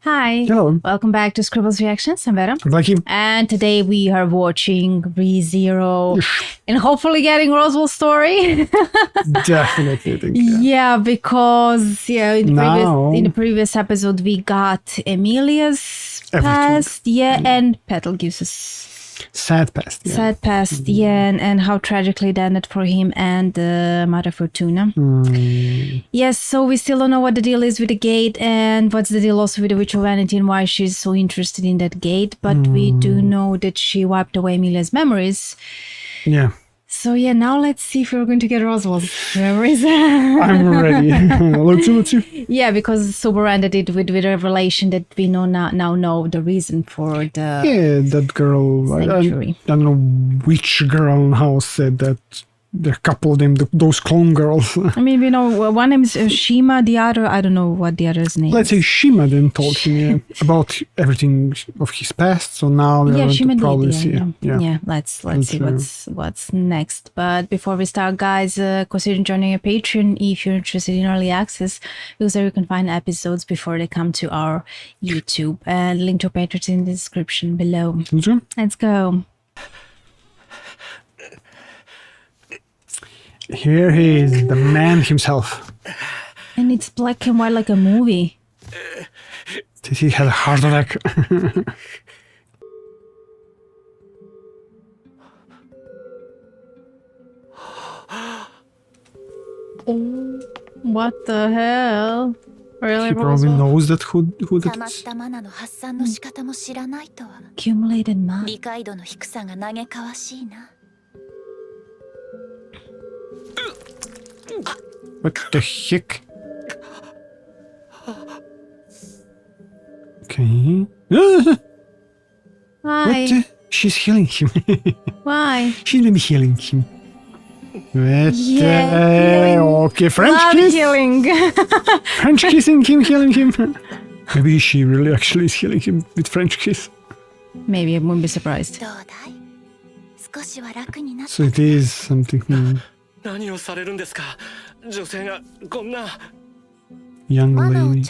Hi. Hello. Welcome back to Scribbles Reactions. I'm Vera. Thank you. And today we are watching ReZero and hopefully getting Roswell's story. Definitely think. Yeah, because in the previous episode we got Emilia's past, and Petal gives us sad past. Yeah. Sad past, and how tragically it ended for him and Mother Fortuna. Yes, so we still don't know what the deal is with the gate and what's the deal also with the Witch of Vanity and why she's so interested in that gate. But we do know that she wiped away Emilia's memories. Yeah. So now let's see if we're going to get Roswell's memories. I'm ready. Let's see. Yeah, because Subaru ended it with a revelation that we now know the reason for the that girl. I don't know which girl in the house said that. There are a couple of them, those clone girls. I mean, one name is Shima, the other, I don't know what the other's name Let's say Shima then told him about everything of his past, so now we're going to probably see. Let's see what's next. But before we start, guys, consider joining a Patreon if you're interested in early access, because there you can find episodes before they come to our YouTube. And link to Patreon in the description below. Let's go. Here he is, the man himself. And it's black and white like a movie. Did he have a heart attack? What the hell? Really? He probably knows that who that is. Accumulated math. What the heck? Okay. Why? What? She's healing him. Why? She's maybe healing him. What? Healing. Okay, French kiss. Healing. French kissing him, healing him. Maybe she really actually is healing him with French kiss. Maybe I wouldn't be surprised. So it is something new. Young lady.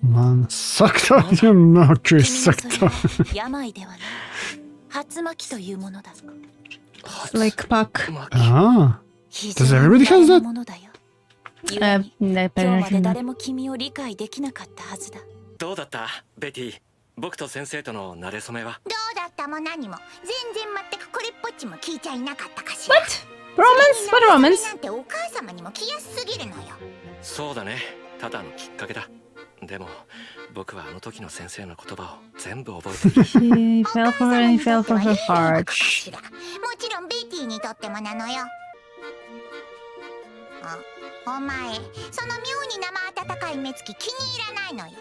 Man, sucked up your mercury, sucked up. Like Puck. Ah. Does everybody have that? Betty? 僕と先生との馴れ初めはどうだったも何も全然全くこれっぽっちも聞いちゃいなかったかしら What? Romance? What romance? なんてお母様にも来やすすぎるのよそうだねただのきっかけだでも僕はあの時の先生の言葉を全部覚えてる He fell for her and he fell for her heart もちろんベティにとってもなのよお前その妙に生温かい目つき気に入らないのよ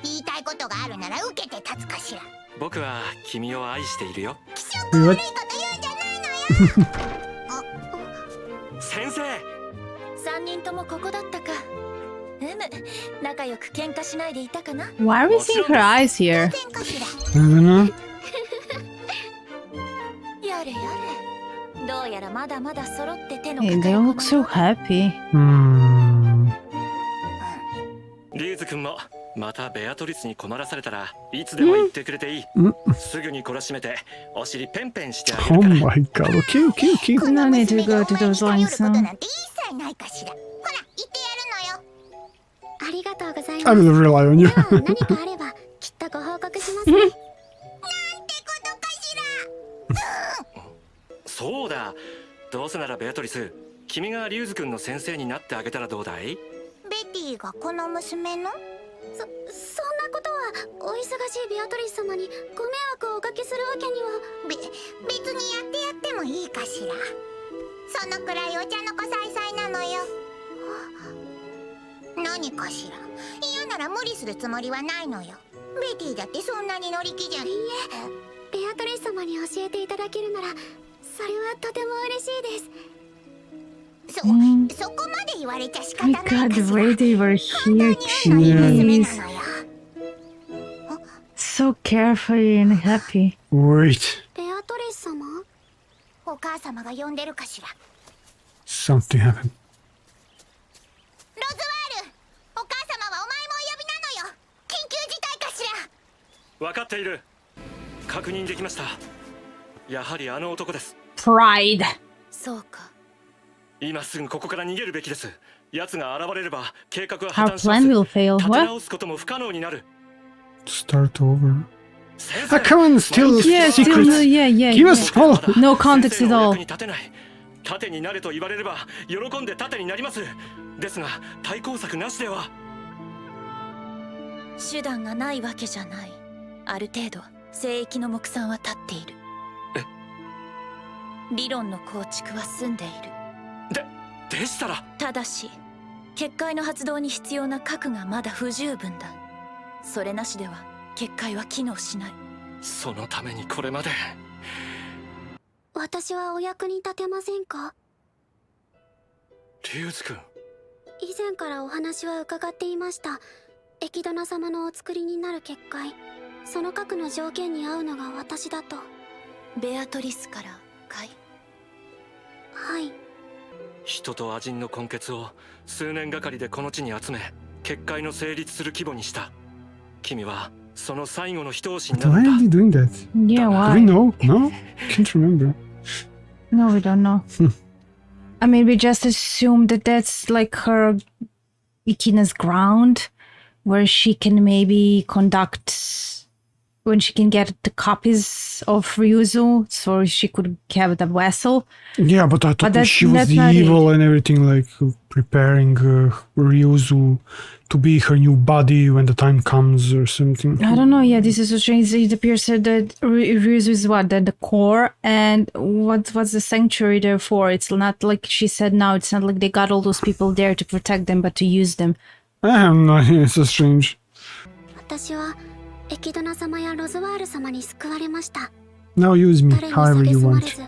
言いたいことがあるなら受けて立つかしら僕は君を愛しているよ気色悪いこと言うんじゃないのよ先生3人ともここだったか仲良く喧嘩しないでいたかな Why are we seeing her eyes here? I don't know. やれやれどうやらまだまだ揃って手の Hey, they all look so happy. リーズ君もまたベアトリスに困らされたらいつでも言ってくれていいすぐに懲らしめてお尻ペンペンしてあげるから Oh my god, okay, okay, okay. No need to go to those lines now. ほら言ってやるのよありがとうございます I will rely on you. 何かあればきっとご報告しますねなんてことかしらそうだどうせならベアトリス君がリュウズ君の先生になってあげたらどうだいベティがこの娘のそんなことはお忙しいベアトリス様にご迷惑をおかけするわけには別にやってもいいかしらそのくらいお茶の子さいさいなのよ何かしら嫌なら無理するつもりはないのよベティだってそんなに乗り気じゃいいえベアトリス様に教えていただけるならそれはとても嬉しいですそこまで言われちゃ仕方ないかしら My god, the way they were here, jeez. So carefree and happy. Wait. ベアトリス様お母様が呼んでるかしら Something happened. ロズワールお母様はお前もお呼びなのよ分かっている。確認できました。やはりあの男です。Pride. そうか。今すぐここから逃げるべきです。奴が現れれば計画は Our 破綻しま plan す。 will fail. 立て What? 直すことも不可能になる。 Start over. 先 Ah, come on, still Yeah, still, secrets. yeah, yeah. Give us all. No context 先生 at のお all. 役に立てない。盾になれと言われれば喜んで盾になります。ですが対抗策なしでは。手段がないわけじゃない。ある程度聖域の目算は立っている。理論の構築は済んでいる。でしたら。ただし結界の発動に必要な核がまだ不十分だ。それなしでは結界は機能しない。そのためにこれまで。私はお役に立てませんか？リュウズ君。以前からお話は伺っていました。エキドナ様のお作りになる結界、その核の条件に合うのが私だと。ベアトリスからかい？はい。人とアジンの根血を数年がかりでこの地に集め、結界の成立する規模にした。君はその最後の一押しにな Why る are ん they だ。 doing that? Yeah, Do we why? know? No? Can't remember. No, we don't know. I mean, we just assume that that's like her Ikina's ground, where she can maybe conduct when she can get the copies of Ryuzu, so she could have the vessel. Yeah, but I thought that's- she was that's not evil and everything, like preparing Ryuzu to be her new body when the time comes or something. I don't know. Yeah, this is so strange. It appears that Ryuzu is what? That the core, and what's the sanctuary there for? It's not like she said now. It's not like they got all those people there to protect them, but to use them. I have no idea, it's so strange. 私はエキドナ様やロズワール様に救われました。 Now use me 誰に however you 蔑ま want. れず、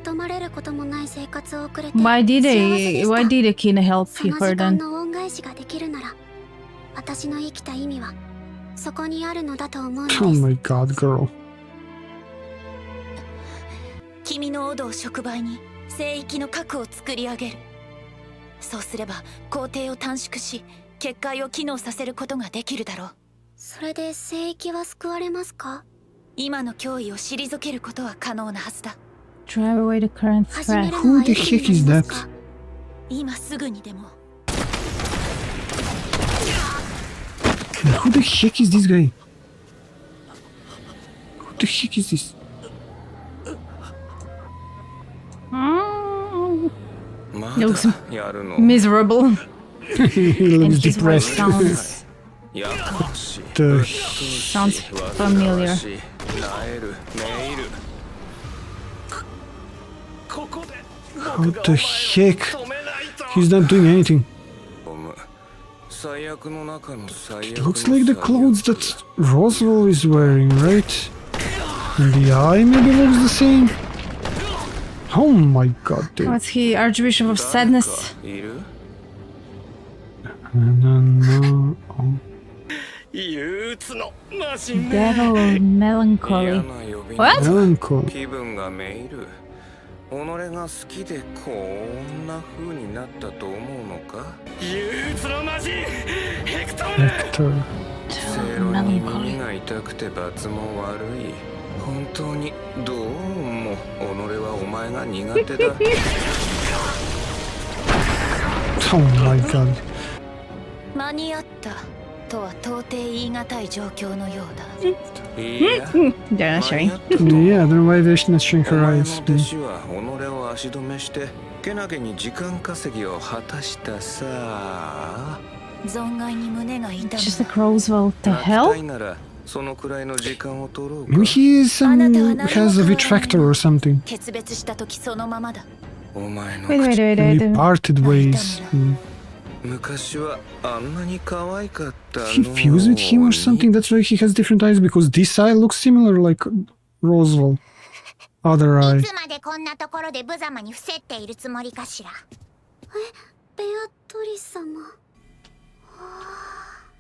疎まれることもない生活を送れて Why did 幸せでした。 Akina help その her 時間 then? の恩返しができるなら、私の生きた意味はそこにあるのだと思うんです。 Oh my god, girl. 君のオドを触媒に聖域の核を作り上げる。そうすれば工程を短縮し結界を機能させることができるだろう。それで聖域は救われますか？今の脅威を退けることは可能なはずだ。 Drive away the current 始め threat. るの Who は the いつに heck な is りま that? すか？今すぐにでも。 Who the heck is this guy? Who the heck is this? He looks miserable. He And looks his voice depressed. sounds familiar. How the heck? He's not doing anything. It looks like the clothes that Roswaal is wearing, right? And the eye maybe looks the same. Oh my god, dude. What's he? Archbishop of Sadness. No. Oh. 憂鬱のマシン Devil of Melancholy. What? Melancholy. 気分がめいる。己が好きでこんな風になったと思うのか。憂鬱のマシンヘクトール。 Hector. 正論に耳が痛くて罰も悪い。本当にどうも己はお前が苦手だ。 Oh my god. 間に合ったとは到底言い難い状況のようだ。いや、 They're not 間 showing. に合ったと。 Yeah, I don't know why they're not showing お her 前 eyes. の弟子は己を足止めしてけなげに時間稼ぎを果たしたさ。存外に胸が痛む。 Just like Roswaal. The 泣きた hell? いならそのくらいの時間を取ろうか。 Maybe he is has a witch factor or something. 決別した時そのままだ。お前の Wait, wait, 口 wait, And wait. they parted ways. 昔はあんなに可愛かったの。 He fused with him or something? That's why he has different eyes, because this eye looks similar like Roswaal. Other い eye. つまでこんなところで無様に伏せっているつもりかしら。ベアトリス様。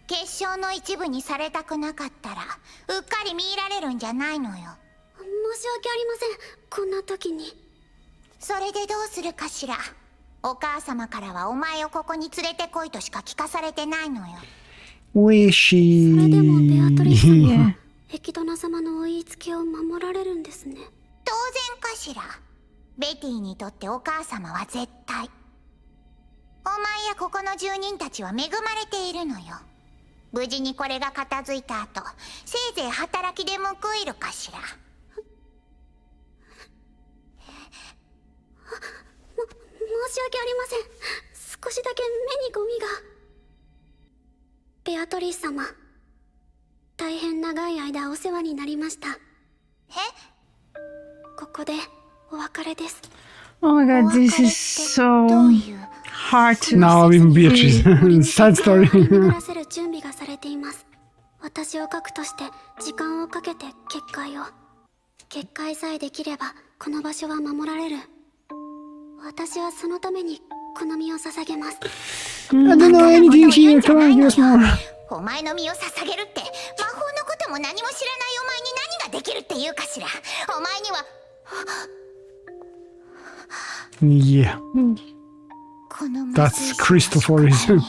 結晶の一部にされたくなかったらうっかり見入られるんじゃないのよ。申し訳ありません、こんな時に。それでどうするかしら。お母様からはお前をここに連れてこいとしか聞かされてないのよ。Where is それでもベアトリス she? 様 Yeah. エキドナ様のお言いつけを守られるんですね。当然かしら。ベティにとってお母様は絶対。お前やここの住人たちは恵まれているのよ。無事にこれが片付いた後、せいぜい働きで報いるかしら。申し訳ありません。少しだけ目にゴミが。ベアトリス様、大変長い間お世話になりました。ここでお別れです。 Oh my god, this is so hard to Now even Beatrice. Sad story. 眠らせる準備がされています。私を核として時間をかけて結界を。結界さえできればこの場所は守られる。私はそのためにこの身を捧げます。I don't know anything here. Come on, give us more. お前の身を捧げるって魔法のことも何も知らないお前に何ができるって言うかしら。お前には Yeah. この That's crystal for reason.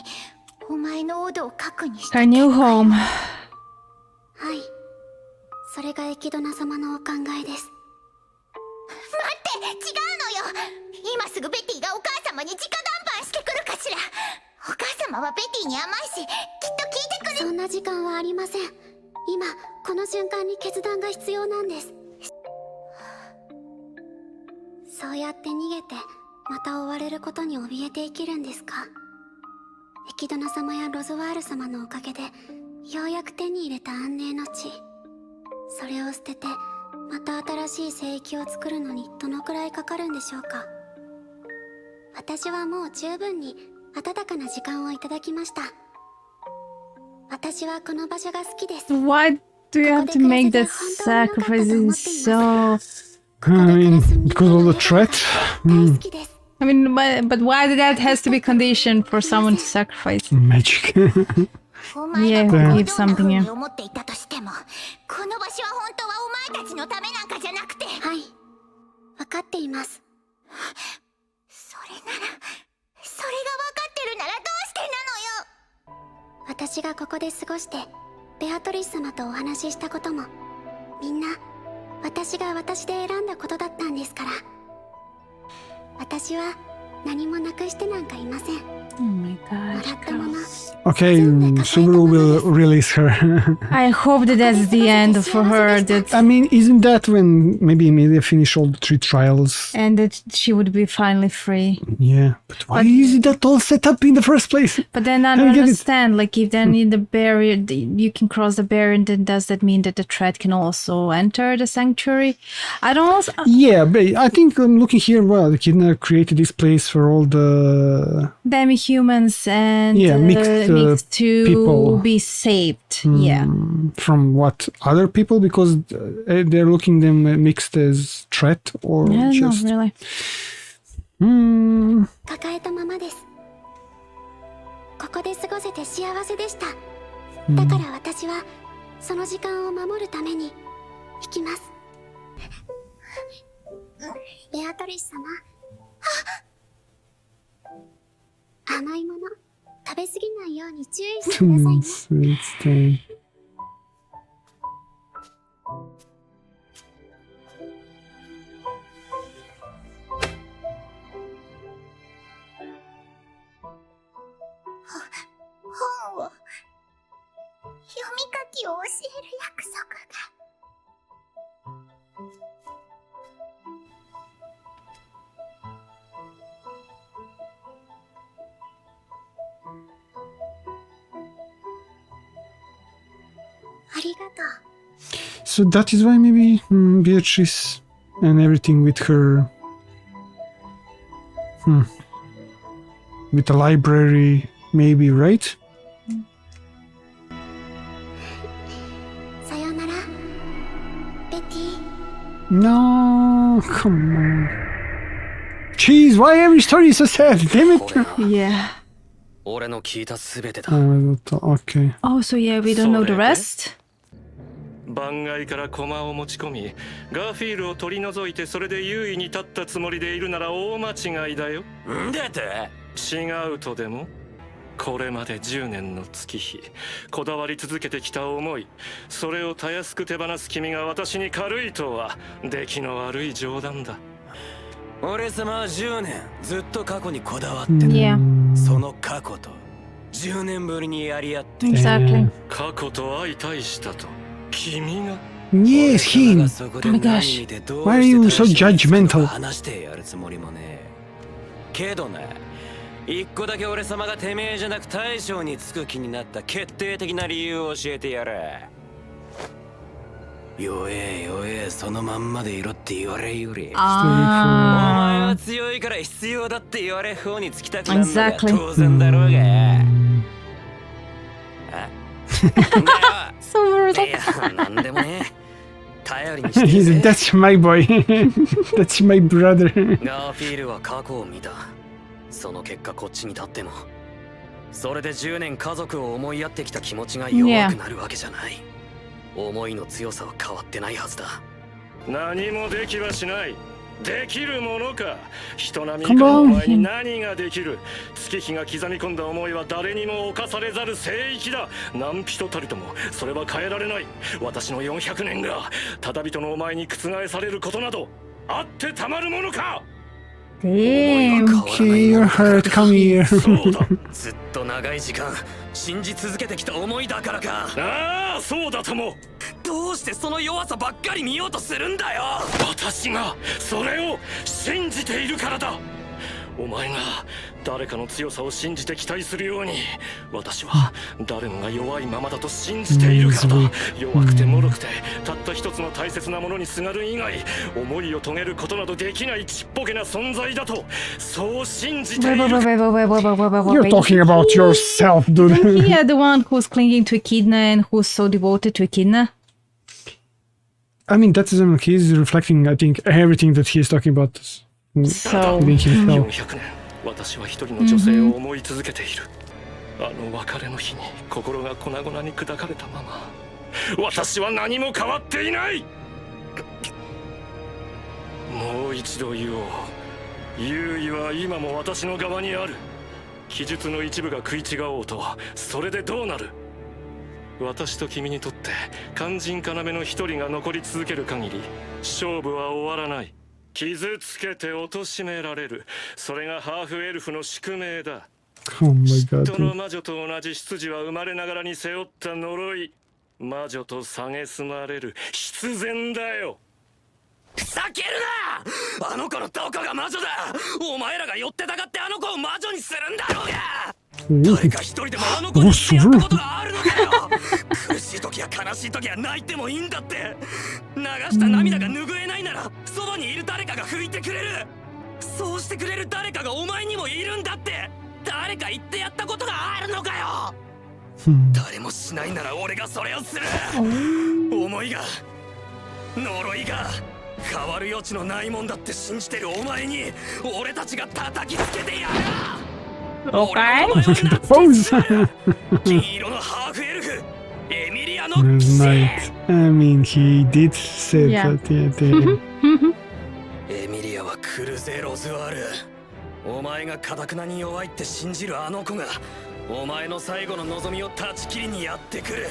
お前のオドを核にして her new home. はい、それがエキドナ様のお考えです。待って、違うのよ。今すぐベティがお母様に直談判してくるかしら。お母様はベティに甘いし、きっと聞いてくれ。そんな時間はありません。今この瞬間に決断が必要なんです。そうやって逃げてまた追われることに怯えて生きるんですか。エキドナ様やロズワール様のおかげでようやく手に入れた安寧の地、それを捨ててまた新しい聖域を作るのにどのくらいかかるんでしょうか。私はもう十分に温かな時間をいただきました。私はこの場所が好きです。 Why do you have to make that sacrifice so... I mean, because of the threat. 大好きです。 I mean, but why that has to be conditioned for someone to sacrifice? Magic. お前が Yeah, ここを give どんな something 風に here. 思っていたとしても、この場所は本当はお前たちのためなんかじゃなくて。はい、分かっています。それが分かってるならどうしてなのよ。私がここで過ごしてベアトリス様とお話ししたこともみんな私が私で選んだことだったんですから。私は何もなくしてなんかいません。 Oh my も god. らったもの Okay, Subaru will release her. I hope that that's the end for her. That I mean, isn't that when maybe Emilia finish all the 3 trials? and that she would be finally free. Yeah, but why is that all set up in the first place? But then I Don't don't get it. understand. Like, if then in the barrier, you can cross the barrier, then does that mean that the threat can also enter the sanctuary? I don't also. Yeah, but I think I'm looking here. Well, the Kidna created this place for all the Demi-humans and mixed to people. be saved. Yeah. From what other people, because they're looking them mixed as threat or Yeah, just. no, really. 抱えたままです。ここで過ごせて幸せでした。だから私はその時間を守るために行きます。ベアトリス様、甘いもの食べ過ぎないように注意してくださいね。 Sweet thing. 本を読み書きを教える約束が。ありがとう。 So that is why maybe Beatrice and everything with her. With the library, maybe, right? さよなら、ベティ。 No, come on. Jeez, why every story is so sad? Damn it. Yeah. 俺の聞いたすべてだ。 Okay. Oh, so yeah, we don't know the rest? 番外から駒を持ち込み、ガーフィールを取り除いてそれで優位に立ったつもりでいるなら大間違いだよ。んでて違うとでもこれまで10年の月日、こだわり続けてきた思い、それをたやすく手放す君が私に軽いとは出来の悪い冗談だ。俺様は10年ずっと過去にこだわってた。 Yeah, その過去と10年ぶりにやり合ってきた。 exactly. 過去と相対したと君が。 Yes, him. Oh my gosh. Why are you so judgmental? 話してやるつもりもね。けどな、一個だけ俺様がてめえじゃなく大将につく気になった決定的な理由を教えてやる。弱え弱え、そのまんまでいろって言われるより、お前は Ah, 強いから必要だって言われる方につきたくなるのが Exactly. 当然だろうが。so brutal. いや、なんでもね。頼りにして He's, that's my boy. That's my brother. ガーフィールは過去を見た。その結果こっちに立っても、それで10年家族を思いやってきた気持ちが弱くなるわけじゃない。思いの強さは変わってないはずだ。何もできはしない。できるものか。人並み以下のお前に何ができる。月日が刻み込んだ思いは誰にも侵されざる聖域だ。何人たりともそれは変えられない。私の400年がただ人のお前に覆されることなどあってたまるものか。 Damn. Okay, you're hurt. Come here. そうだ。ずっと長い時間信じ続けてきた思いだからか。ああ、そうだとも。どうしてその弱さばっかり見ようとするんだよ。私がそれを信じているからだ。お前が誰かの強さを信じて期待するように、私は誰もが弱いままだと信じているからだ。弱くて脆くてたった一つの大切なものにすがる以外思いを遂げることなどできないちっぽけな存在だと、そう信じてい Wait, る。 wait, wait, wait, wait, wait, wait, wait, You're wait. talking about yourself, dude. Yeah, the one who's clinging to Echidna and who's so devoted to Echidna. I mean, that's he's reflecting, I think, everything that he's talking about. So, Being himself. 400年、私は一人の女性を思い続けている。あの別れの日に心が粉々に砕かれたまま、私は何も変わっていない。もう一度言おう。優位は今も私の側にある。記述の一部が食い違おうと、それでどうなる。私と君にとって肝心要の一人が残り続ける限り、勝負は終わらない。傷つけて貶められる。それがハーフエルフの宿命だ。 Oh my 嫉 god. 妬の魔女と同じ出自は生まれながらに背負った呪い。魔女と蔑まれる必然だよ。ふざけるな。あの子のどこが魔女だ。お前らが寄ってたがってあの子を魔女にするんだろうが。誰か一人でもあの子にしてやったことがあるのかよ。苦しい時や悲しい時は泣いてもいいんだって。流した涙が拭えないならそばにいる誰かが拭いてくれる。そうしてくれる誰かがお前にもいるんだって。誰か言ってやったことがあるのかよ。誰もしないなら俺がそれをする。思いが呪いが変わる余地のないもんだって信じてるお前に俺たちが叩きつけてやる。 okay. The pose. 金色のハーフエルフエミリアの There's 騎士。 night. I mean, he did say Yeah. that. Yeah, エミリアは来るぜロズワール。お前が堅くなに弱いって信じるあの子がお前の最後の望みを断ち切りにやってくる。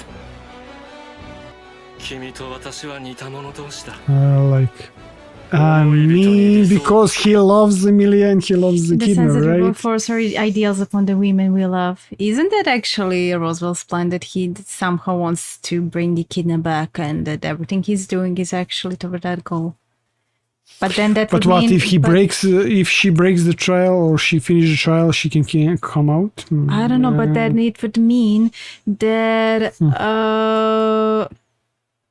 君と私は似た者同士だ。 like, I mean, because he loves Emilia and he loves the The kid, sensitive will right? force our ideals upon the women we love. Isn't that actually Roswell's plan that he somehow wants to bring Echidna back and that everything he's doing is actually toward that goal? But then that But would what mean, if he breaks? If she breaks the trial or she finishes the trial, she can't come out. I don't know, but then it would mean that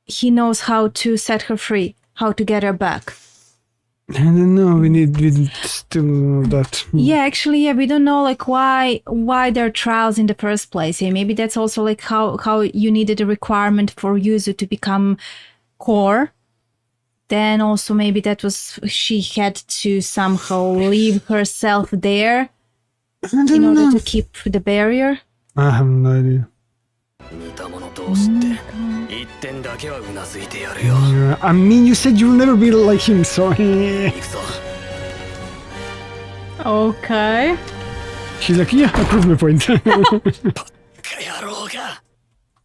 he knows how to set her free, how to get her back. I don't know. We still know that. Yeah, actually, yeah, we don't know like why there are trials in the first place. Yeah, maybe that's also like how you needed a requirement for Yuzu to become core. Then also maybe that was she had to somehow leave herself there in order to keep the barrier. I have no idea. 似た者同士って一点だけはうなずいてやるよ。 I mean, you said you'll never be like him, so. 行くぞ。 Okay. She's like, yeah, I proved my point. The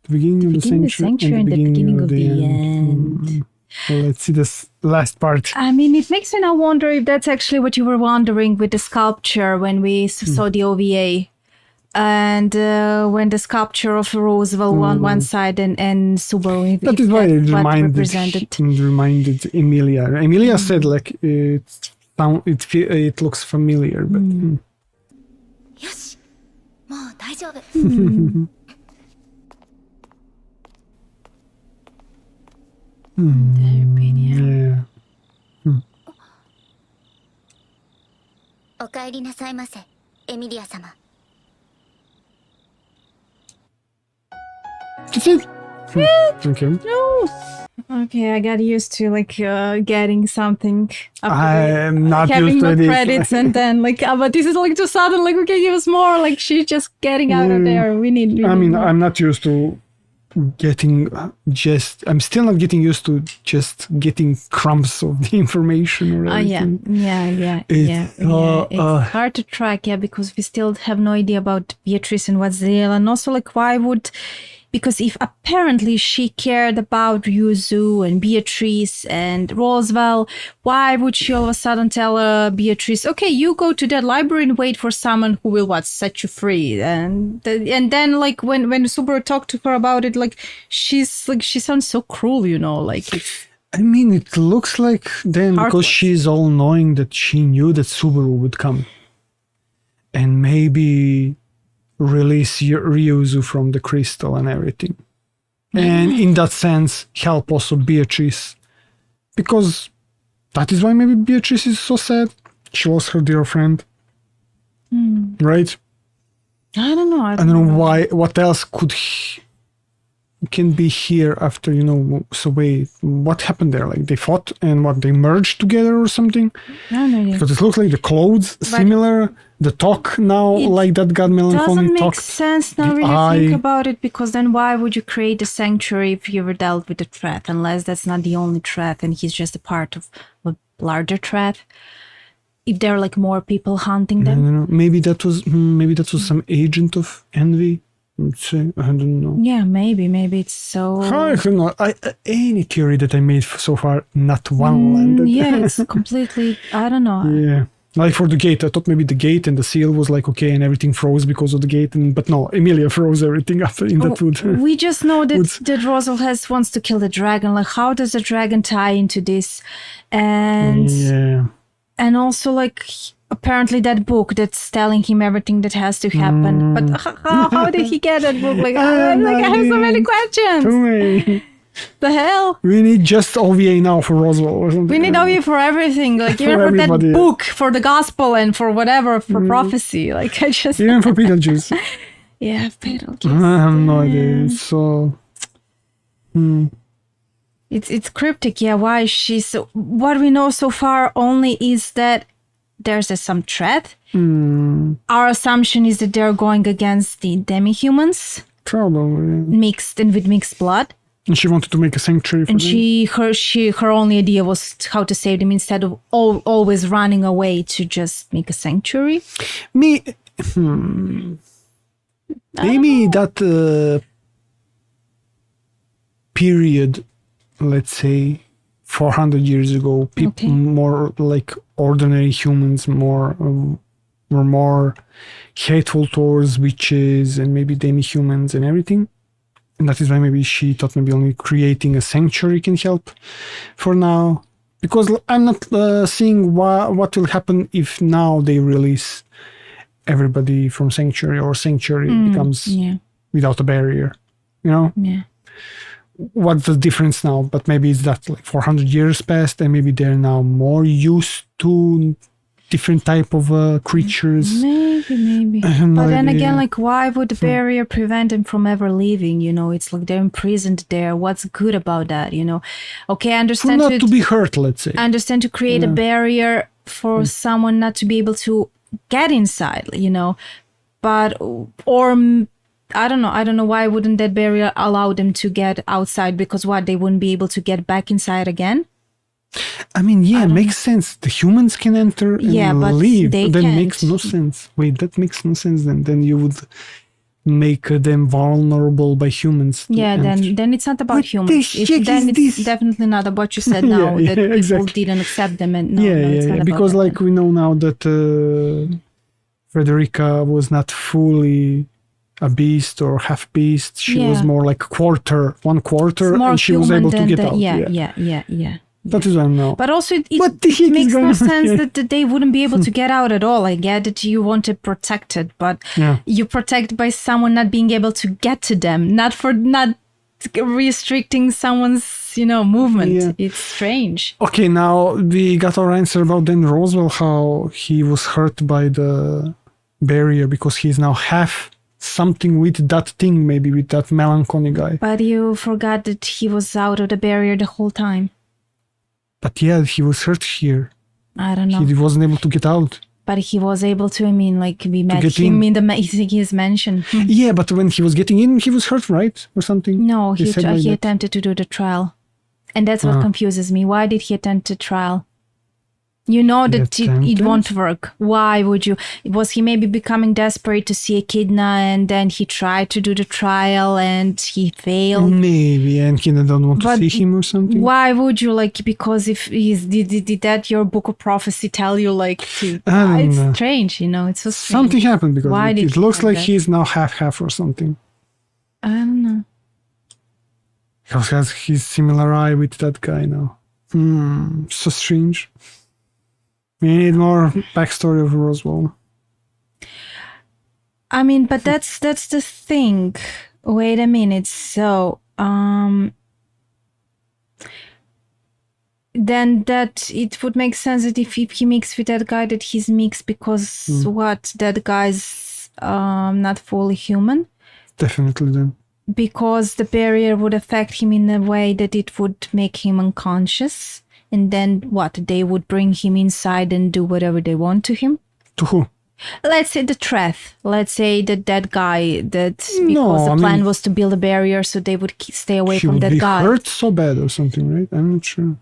beginning of the sanctuary and the beginning of the end. Well, let's see this last part. I mean, it makes me now wonder if that's actually what you were wondering with the sculpture when we saw the OVA. And when the sculpture of Roswaal on one side and Subaru. That is why it reminded Emilia. Emilia said like it looks familiar, but. よしもう大丈夫 Yeah. お帰りなさいませエミリア様 That's it. Okay. No. Okay, I got used to like getting something. I'm not having used to no this. credits and then like, but this is like too sudden. Like, okay, give us more. Like, she's just getting out of there. We need more. I'm not used to getting I'm still not getting used to just getting crumbs of the information or anything. It's hard to track, because we still have no idea about Beatrice and what's the deal, and also like why would. Because if apparently she cared about Yuzu and Beatrice and Roswaal, why would she all of a sudden tell Beatrice, okay, you go to that library and wait for someone who will set you free? And then like when Subaru talked to her about it, like she sounds so cruel, like. I mean, it looks like then because she's all knowing that she knew that Subaru would come, and maybe release Ryuzu from the crystal and everything. And in that sense, help also Beatrice. Because that is why maybe Beatrice is so sad. She lost her dear friend. Right? I don't know. I don't know why. What else can be here after, so wait, what happened there? Like they fought and they merged together or something? No. Because it looks like the clothes similar. The talk now, like that God melancholy doesn't talked. make sense now really think about it, because then why would you create a sanctuary if you ever dealt with a threat, unless that's not the only threat and he's just a part of a larger threat? If there are like more people hunting them? I don't know. Maybe that was some agent of envy. I don't know. Yeah, maybe it's so. I don't know. Any theory that I made so far, not one landed. Yeah, it's completely. I don't know. Yeah. Like for the gate, I thought maybe the gate and the seal was like okay, and everything froze because of the gate, but no, Emilia froze everything after in that wood. We just know that Roswaal wants to kill the dragon. Like, how does the dragon tie into this? And also like apparently that book that's telling him everything that has to happen. But how did he get that book? Like, I have so many questions. Too many. The hell? We need just OVA now for Roswaal or something. We need OVA for everything, like even for that book, for the gospel, and for whatever, for prophecy. Like I just even for Beetlejuice. Yeah, Beetlejuice. I have no idea. It's so. It's cryptic. Yeah, why she's so. What we know so far only is that there's some threat. Our assumption is that they're going against the demi-humans. Probably. Mixed and with mixed blood. And she wanted to make a sanctuary for them. Her only idea was how to save them instead of always running away to just make a sanctuary. Maybe that period, let's say 400 years ago, people more like ordinary humans were more hateful towards witches and maybe demi-humans and everything. And that is why maybe she thought maybe only creating a sanctuary can help for now. Because I'm not seeing what will happen if now they release everybody from sanctuary or sanctuary becomes without a barrier. Yeah. What's the difference now? But maybe it's that like 400 years passed and maybe they're now more used to different type of creatures. Maybe. But then again, like, why would the barrier prevent them from ever leaving? It's like they're imprisoned there. What's good about that? Okay, I understand. Not to be hurt, let's say. I understand to create a barrier for someone not to be able to get inside, but I don't know why wouldn't that barrier allow them to get outside? Because they wouldn't be able to get back inside again? I mean, yeah, makes sense. The humans can enter and but leave. they Then can't. makes no sense. Wait, that makes no sense. Then you would make them vulnerable by humans. to Yeah, enter. then it's not about What humans. the heck Then is it's this? definitely not about what you said Yeah, now, yeah, that people exactly. didn't accept them. And no, yeah, it's not about because that like then. we know now that Frederica was not fully a beast or half beast. She was Yeah. more like one quarter, It's more and she was human able to than get the- out. Yeah. That is what I know. But also, it What the heck is makes going no on sense here? that they wouldn't be able to get out at all. I get that you want to protect it, but Yeah. you protect by someone not being able to get to them, not restricting someone's, movement. Yeah. It's strange. Okay, now we got our answer about then Roswaal, how he was hurt by the barrier because he's now half something with that thing, maybe with that melancholy guy. But you forgot that he was out of the barrier the whole time. But yeah, he was hurt here. I don't know. He wasn't able to get out. But he was able to, we met get him in. in his mansion. Yeah, but when he was getting in, he was hurt, right? Or something? No, he said like that. attempted to do the trial. And that's what confuses me. Why did he attempt the trial? You know He that it attempted? won't work. Why would you? Was he maybe becoming desperate to see Echidna and then he tried to do the trial and he failed? Maybe, and he don't want to But see him or something. Why would you because if did that your book of prophecy tell you to? I don't It's know. strange, it's so strange. Something happened because Why did it he looks have like that? he's now half or something. I don't know. He also has his similar eye with that guy now. So strange. We need more backstory of Roswaal. I mean, but that's the thing. Wait a minute. So, then that it would make sense that if he mixed with that guy, that he's mixed because that guy's not fully human. Definitely then. Because the barrier would affect him in a way that it would make him unconscious. And then they would bring him inside and do whatever they want to him. To who? Let's say the threat. Let's say that guy, because No, the I plan mean- was to build a barrier so they would stay away He from would that be guy. hurt so bad or something, right? I'm not sure.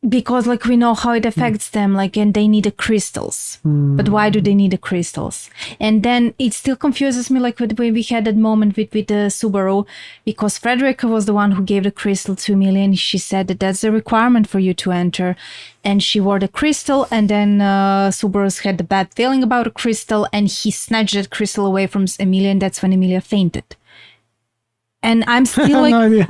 Because we know how it affects them, and they need the crystals. But why do they need the crystals? And then it still confuses me, when we had that moment with the Subaru, because Frederica was the one who gave the crystal to Emilia, and she said that that's the requirement for you to enter. And she wore the crystal, and then Subaru had the bad feeling about the crystal, and he snatched that crystal away from Emilia, and that's when Emilia fainted. And I'm still No idea.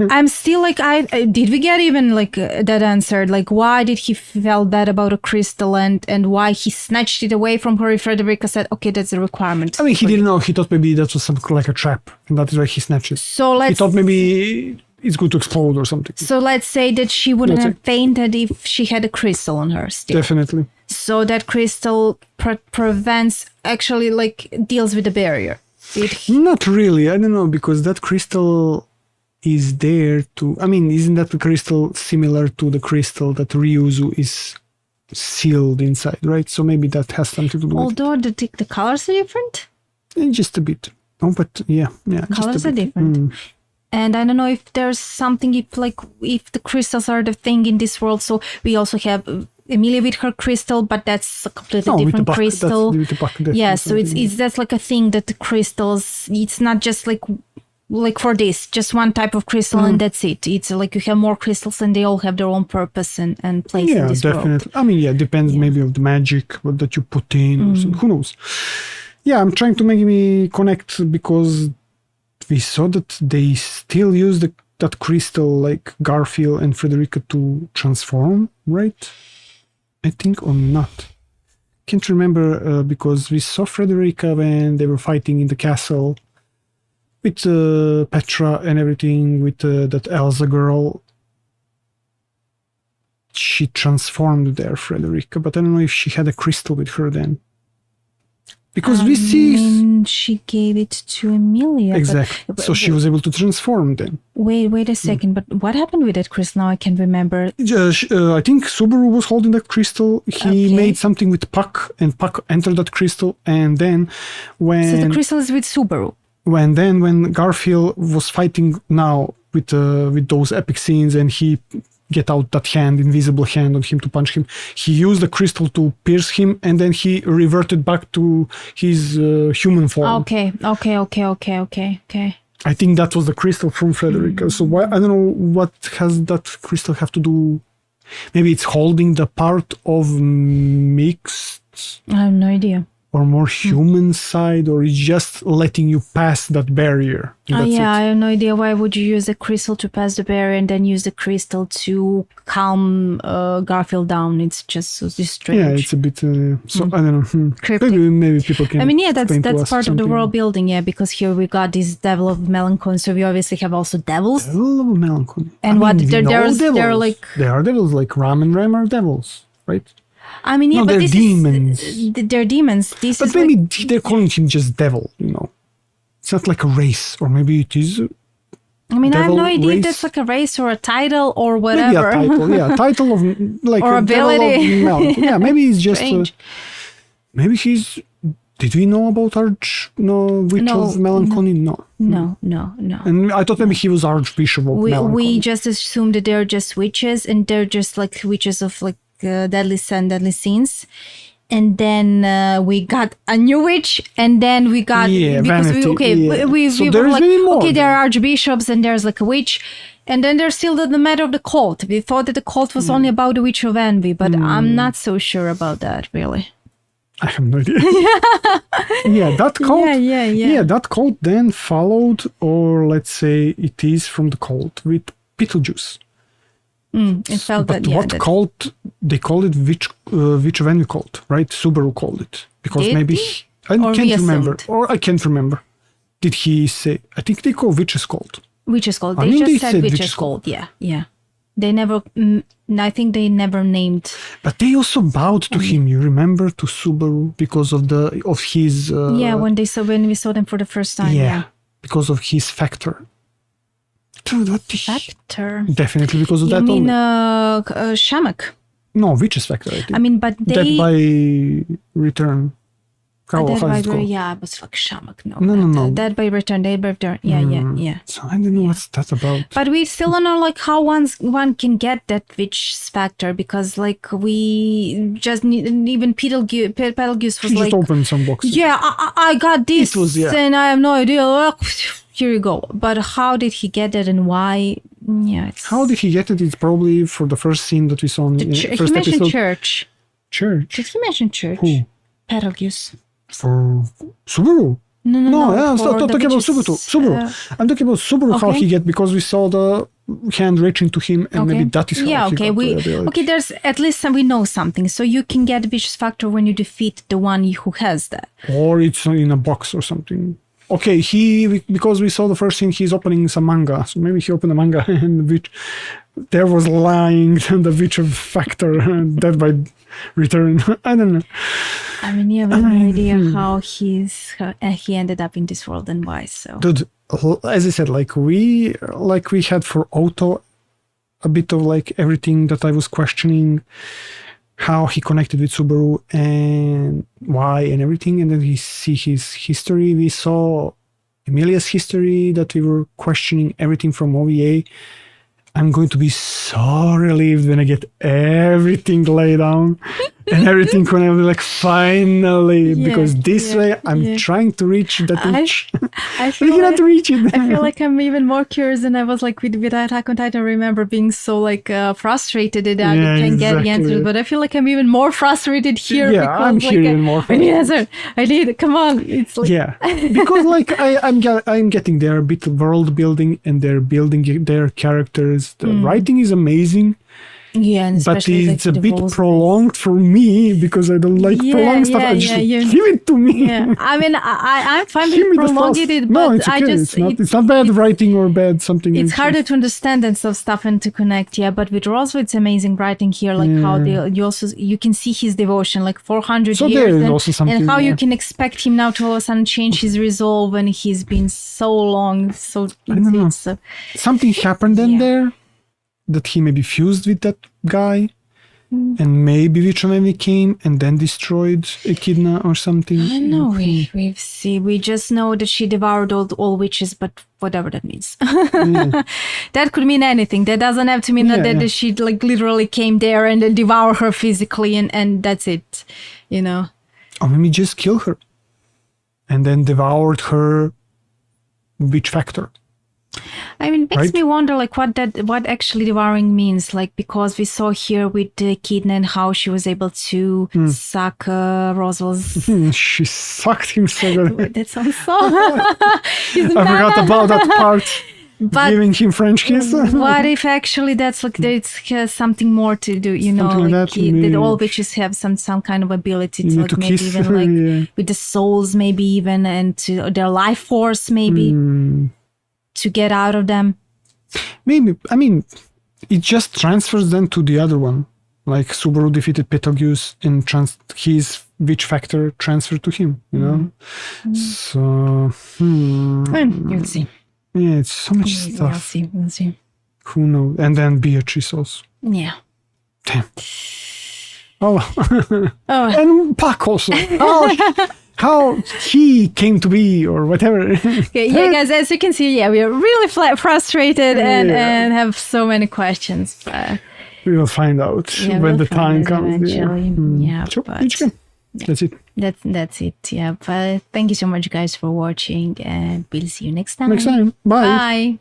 did we get even that answered? Why did he feel bad about a crystal and why he snatched it away from her if Frederica said, okay, that's a requirement. I mean, he didn't know. He thought maybe that was something like a trap. And that is why he snatched it. So He thought maybe it's going to explode or something. So let's say that she wouldn't Let's have fainted if she had a crystal on her still. Definitely. So that crystal prevents, actually deals with the barrier. Not really. I don't know, because that crystal is there to... I mean, isn't that the crystal similar to the crystal that Ryuzu is sealed inside, right? So maybe that has something to do with Although the colors are different. it. Just a bit. Oh, but yeah. Colors just a are bit. different. And I don't know if there's something, if the crystals are the thing in this world. So we also have Emilia with her crystal, but that's a completely No, with the different buck, crystal. that's with the buck, definitely Yeah, so something. it's that's a thing that the crystals, it's not just for this, just one type of crystal and that's it. It's you have more crystals and they all have their own purpose and place in this definitely. world. I mean, depends maybe of the magic that you put in or something. Who knows? Yeah, I'm trying to make me connect because we saw that they still use that crystal Garfield and Frederica to transform, right? I think, or not. Can't remember because we saw Frederica when they were fighting in the castle with Petra and everything, with that Elsa girl. She transformed there, Frederica, but I don't know if she had a crystal with her then. Because we see... she gave it to Emilia. Exactly. So she was able to transform then. Wait a second, but what happened with that crystal? Now I can't remember. I think Subaru was holding that crystal. He made something with Puck, and Puck entered that crystal. And then when... So the crystal is with Subaru. When Garfield was fighting now with those epic scenes, and he get out that hand, invisible hand on him to punch him. He used the crystal to pierce him, and then he reverted back to his human form. Okay. I think that was the crystal from Frederica. So why, I don't know what has that crystal have to do. Maybe it's holding the part of mixed I have no idea. or more human side, or it's just letting you pass that barrier. That's it. I have no idea. Why would you use the crystal to pass the barrier and then use the crystal to calm Garfield down? It's just so strange. Yeah, it's a bit. I don't know. Cryptic. Maybe people can. I mean, yeah, explain to that's us part of the something. world building, yeah, because here we got this devil of melancholy, so we obviously have also devils. Devil of melancholy. And what? we know They're devils. like. There are devils like Ram and Ram are devils, right? I mean, yeah, No, but they're this demons. they're demons. This But is maybe like, they're calling him just devil. It's not like a race, or maybe it is. I mean, I have no devil idea if race. that's like a race or a title or Maybe whatever. a title, yeah, title of like Or a devil of ability. melancholy. Yeah, maybe it's just. Strange. Maybe he's. Did we know about Witch No, of Melancholy? No. No. And I thought maybe he was Archbishop of Melancholy. We just assume that they're just witches, and they're just like witches of like deadly sin, deadly sins. And then we got a new witch, and then we got vanity, we So were there's like, many more okay, there then. are archbishops, and there's like a witch, and then there's still the matter of the cult. We thought that the cult was only about the Witch of Envy, but I'm not so sure about that really. I have no idea. Yeah, that cult. Yeah. That cult then followed, or let's say it is from the cult with Beetlejuice. It felt But that what cult? They called it Witch of Envy cult, right? Subaru called it because Did maybe he? I Or can't we remember, assumed? or I can't remember. Did he say? I think they call witches cult. Witches cult. I They mean, just they said said witches witches cult. cult. Yeah. They never. I think they never named. But they also bowed to him. You remember, to Subaru because of his. When we saw them for the first time. Yeah. Because of his factor. Dude, what the Hector. Definitely because of You that. mean only. Shamak? No, witches factor. I think. I mean, but Death they. by return. How Dead how by is it called? yeah, it was like Shamak. No. Dead by return. Dead by return. Yeah. So I don't know what's that about. But we still don't know like how one can get that witch factor, because like we just even Betelgeuse was He like, just opened some boxes. yeah, I got this, It was, yeah. and I have no idea. Here you go. But how did he get it and why? Yeah, it's How did he get it? It's probably for the first scene that we saw in the he first mentioned episode. church. Church. Did he mention church? Who? Betelgeuse. For Subaru. No. Yeah, I'm for not the talking about witches, Subaru. I'm talking about Subaru, how okay. he get, because we saw the hand reaching to him, and maybe that is how yeah, he okay. got the ability. Okay, there's at least we know something. So you can get vicious factor when you defeat the one who has that. Or it's in a box or something. Okay, because we saw the first scene, he's opening some manga. So maybe he opened a manga and there was lying the witch of factor, dead by return. I don't know. I mean, you have no idea how he ended up in this world and why. So Dude, as I said, like we had for Otto a bit of like everything that I was questioning, how he connected with Subaru and why and everything, and then we see his history. We saw Emilia's history that we were questioning everything from OVA. I'm going to be so relieved when I get everything laid down and everything when I'm like, finally, because this way I'm trying to reach that reach. I I feel cannot reach it. I feel like I'm even more curious than I was like with Attack on Titan. I remember being so like frustrated that I can't get the answers, but I feel like I'm even more frustrated here. Yeah, because, I'm like, here even more I need answer. I need come on. It's like because like I'm getting their bit of world building, and they're building their characters. The writing is amazing. Yeah, and But especially, it's like, a bit Devol's- prolonged for me because I don't like prolonged stuff. I just give it to me. Yeah, I mean, I'm fine Give with me the prolonging fast. it, No, but it's okay. I just it's not bad writing or bad something. it's harder to understand and stuff and to connect. Yeah, but with Roswaal, it's amazing writing here. Like how you can see his devotion, like 400 So years, there is and, also something, and how you yeah. can expect him now to all of a sudden change his resolve when he's been so long. So don't know. it's Something happened then there that he maybe fused with that guy. And maybe Vichonemi came and then destroyed Echidna or something. I don't know. We just know that she devoured all witches, but whatever that means. That could mean anything. That doesn't have to mean that she like literally came there and then devoured her physically and that's it, you know. Or maybe just kill her and then devoured her witch factor. I mean, it makes me wonder, like, what actually devouring means. Like, because we saw here with Echidna and how she was able to suck Roswaal's. She sucked him so good. That sounds so. I forgot about that part. But giving him French kiss. What if actually that's like it's something more to do? You know, like that all witches have some kind of ability to like maybe even like with the souls, maybe even and to their life force, maybe. To get out of them. Maybe. I mean, it just transfers them to the other one. Like Subaru defeated Betelgeuse and his witch factor transferred to him, you know? So, You'll see. Yeah, it's so much stuff. We'll see. Who knows? And then Beatrice also. Yeah. Damn. Oh. And Puck also. How he came to be or whatever. Okay, yeah, guys, as you can see, we are really frustrated and have so many questions. But we will find out when the time comes. Sure, but that's it. That's it. Yeah, but thank you so much, guys, for watching, and we'll see you next time. Bye. Bye.